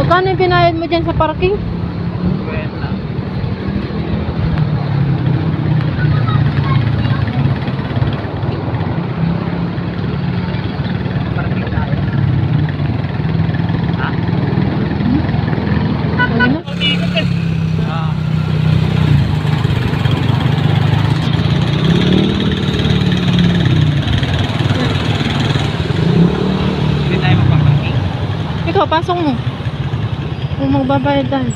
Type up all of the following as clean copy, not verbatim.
Magkano yung binayad mo dyan sa parking? Kwenta. Parking tayo. Ha? Ano? Ah. Hindi tayo magpaparking. Ikaw, pasok mo. Kung magbabayad tayo.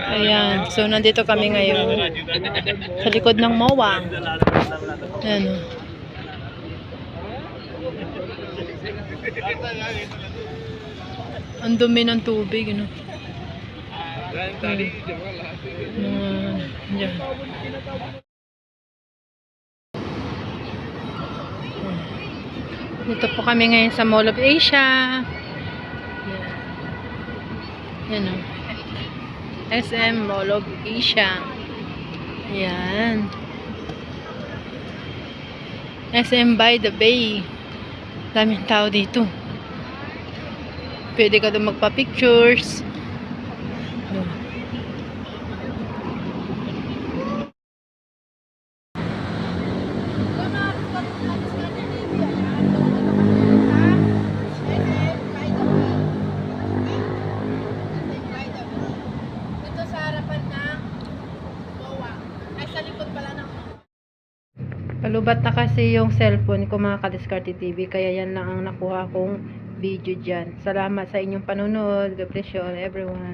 Ayan. So, nandito kami ngayon. Sa likod ng MOA. Ayan o. Ang dumi ng tubig, ano? Diyan. Dito po kami ngayon sa Mall of Asia. Yan o. SM Mall of Asia. Yan. SM by the Bay. Daming tao dito. Pwede ka doon magpa-pictures. Dito sa harapan ng MOA. Ay, sa likod pala ng Palubat na kasi yung cellphone ko mga Kadiskarte TV, kaya yan lang ang nakuha kong video dyan. Salamat sa inyong panunod. God bless you all everyone.